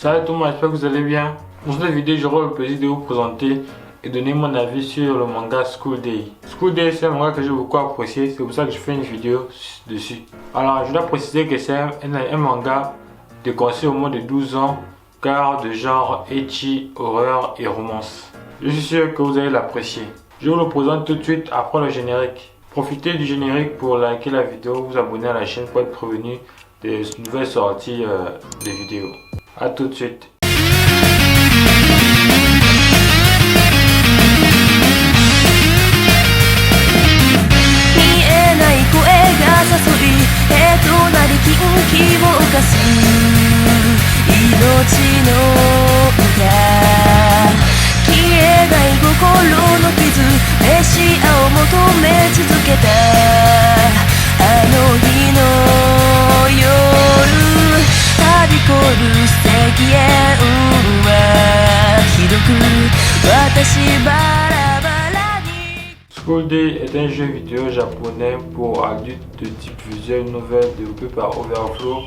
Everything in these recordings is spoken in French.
Salut tout le monde, j'espère que vous allez bien. Dans cette vidéo, j'aurai le plaisir de vous présenter et donner mon avis sur le manga School Days. School Days, c'est un manga que j'ai beaucoup apprécié, c'est pour ça que je fais une vidéo dessus. Alors, je dois préciser que c'est un manga de conseil au moins de 12 ans, car de genre ecchi, horreur et romance. Je suis sûr que vous allez l'apprécier. Je vous le présente tout de suite après le générique. Profitez du générique pour liker la vidéo, vous abonner à la chaîne pour être prévenu des nouvelles sorties de vidéos. A tout de suite. School Days est un jeu vidéo japonais pour adultes de type visuel novel développé par Overflow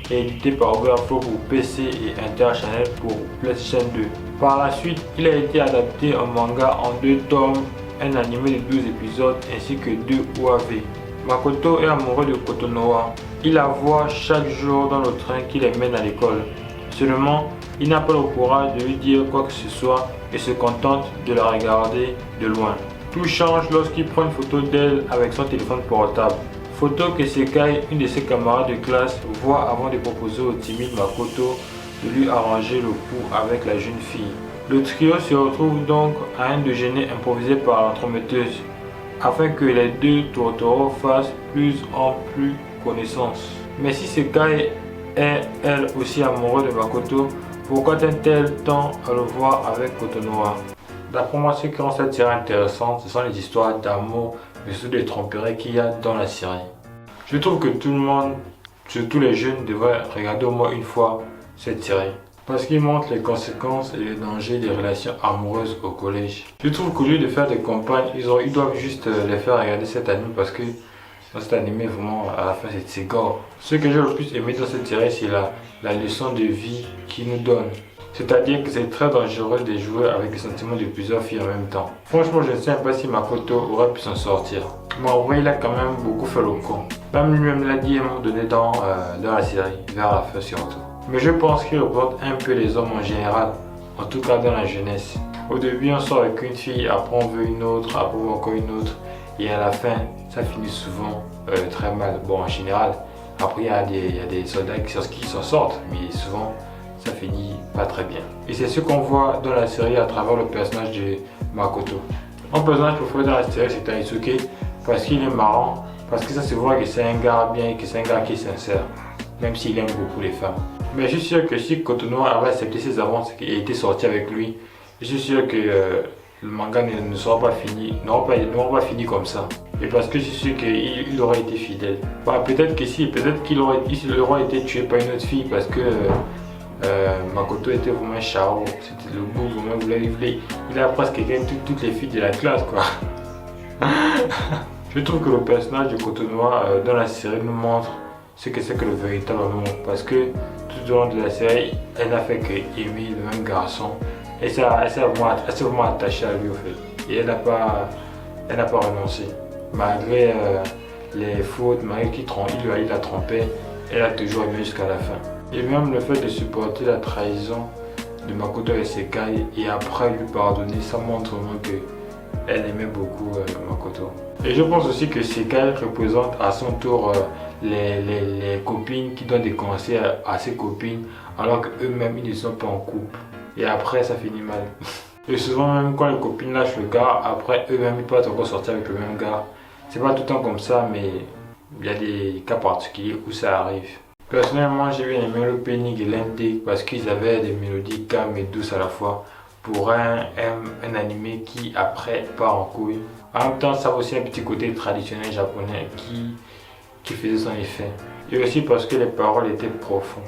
et édité par Overflow pour PC et Interchannel pour PlayStation 2. Par la suite, il a été adapté en manga en 2 tomes, un animé de 12 épisodes ainsi que 2 OAV. Makoto est amoureux de Kotonoha. Il la voit chaque jour dans le train qui les mène à l'école. Seulement, il n'a pas le courage de lui dire quoi que ce soit et se contente de la regarder de loin. Tout change lorsqu'il prend une photo d'elle avec son téléphone portable. Photo que Sekai, une de ses camarades de classe, voit avant de proposer au timide Makoto de lui arranger le coup avec la jeune fille. Le trio se retrouve donc à un déjeuner improvisé par l'entremetteuse afin que les deux Totoro fassent plus en plus connaissance. Mais si Sekai est elle aussi amoureux de Makoto, pourquoi tient-elle tant à le voir avec Kotonoha? D'après moi, ce qui rend cette série intéressante, ce sont les histoires d'amour, mais surtout des tromperies qu'il y a dans la série. Je trouve que tout le monde, surtout les jeunes, devraient regarder au moins une fois cette série. Parce qu'il montre les conséquences et les dangers des relations amoureuses au collège. Je trouve qu'au lieu de faire des campagnes, ils doivent juste les faire regarder cet anime parce que dans cet anime, vraiment, à la fin, c'est gore. Ce que j'ai le plus aimé dans cette série, c'est la leçon de vie qu'il nous donne. C'est-à-dire que c'est très dangereux de jouer avec les sentiments de plusieurs filles en même temps. Franchement, je ne sais pas si Makoto aurait pu s'en sortir. Mais en vrai, il a quand même beaucoup fait le con. Même lui-même l'a dit à un moment donné dans la série, vers la fin surtout. Mais je pense qu'il représente un peu les hommes en général, en tout cas dans la jeunesse. Au début, on sort avec une fille, après on veut une autre, après on veut encore une autre. Et à la fin, ça finit souvent très mal. Bon, en général, après il y a des soldats qui s'en sortent, mais souvent ça finit pas très bien. Et c'est ce qu'on voit dans la série à travers le personnage de Makoto. Mon personnage préféré dans la série, c'est Taisuke, parce qu'il est marrant, parce que ça se voit que c'est un gars bien, que c'est un gars qui est sincère, même s'il aime beaucoup les femmes. Mais je suis sûr que si Kotonoha avait accepté ses avances et était sorti avec lui, je suis sûr que le manga ne sera pas fini, n'aura pas fini comme ça. Et parce que je suis sûr qu'il aurait été fidèle. Bah, peut-être que si, peut-être qu'il aurait été tué par une autre fille parce que Makoto était vraiment charo. C'était le goût, il a presque gagné toutes les filles de la classe quoi. Je trouve que le personnage de Kotonoha dans la série nous montre ce que c'est que le véritable amour. Parce que tout au long de la série, elle n'a fait qu'aimer le même garçon. Et elle s'est vraiment attachée à lui au fait. Et elle n'a pas renoncé. Malgré les fautes, malgré il la trompé, elle a toujours aimé jusqu'à la fin. Et même le fait de supporter la trahison de Makoto et Sekai et après lui pardonner, ça montre vraiment qu'elle aimait beaucoup Makoto. Et je pense aussi que Sekai représente à son tour les copines qui donnent des conseils à ses copines alors qu'eux-mêmes ils ne sont pas en couple. Et après ça finit mal. Et souvent même quand les copines lâchent le gars, après eux-mêmes ils peuvent encore sortir avec le même gars. C'est pas tout le temps comme ça, mais il y a des cas particuliers où ça arrive. Personnellement, j'ai bien aimé l'opening et l'ending parce qu'ils avaient des mélodies calmes et douces à la fois pour un animé qui après part en couille. En même temps, ça a aussi un petit côté traditionnel japonais qui faisait son effet. Et aussi parce que les paroles étaient profondes.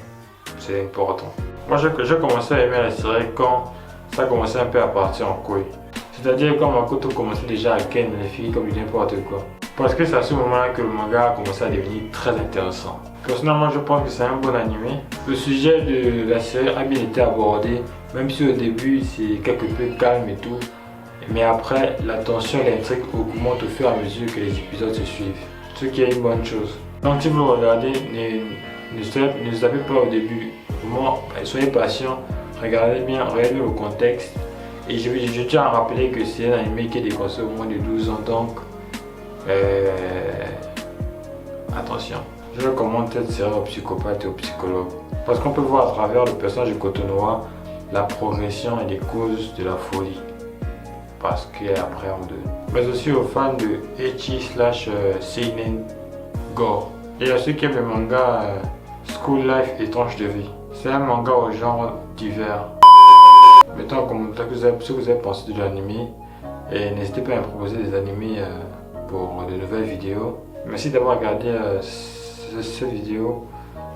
C'est important. Moi, j'ai commencé à aimer la série quand ça commençait un peu à partir en couille. C'est-à-dire quand Makoto commençait déjà à ken les filles comme du n'importe quoi. Parce que c'est à ce moment-là que le manga a commencé à devenir très intéressant. Personnellement, je pense que c'est un bon animé. Le sujet de la série a bien été abordé, même si au début c'est quelque peu calme et tout. Mais après, la tension et l'intrigue augmentent au fur et à mesure que les épisodes se suivent. Ce qui est une bonne chose. Donc si vous regardez, ne savez pas au début. Vraiment, soyez patient, regardez bien, regardez le contexte. Et je tiens à rappeler que c'est un anime qui est déconseillé au moins de 12 ans, donc attention. Je recommande cette série aux psychopathes et aux psychologues. Parce qu'on peut voir à travers le personnage de Kotonoha la progression et les causes de la folie. Parce qu'il est appréhendé. Mais aussi aux fans de Ecchi/Seinen Gore. Et à ceux qui aiment le manga School Life et Tranche de vie. C'est un manga au genre divers. Mettez en commentaire ce que vous avez pensé de l'anime. Et n'hésitez pas à me proposer des animés pour de nouvelles vidéos. Merci d'avoir regardé cette vidéo.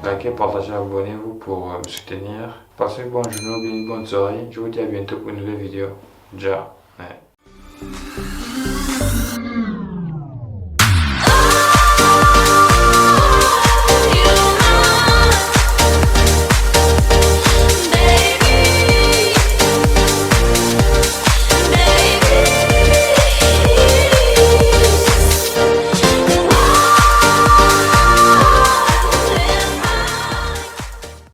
Likez, partagez, abonnez-vous pour me soutenir. Passez une bonne journée ou une bonne soirée. Je vous dis à bientôt pour une nouvelle vidéo. Ciao. Ouais.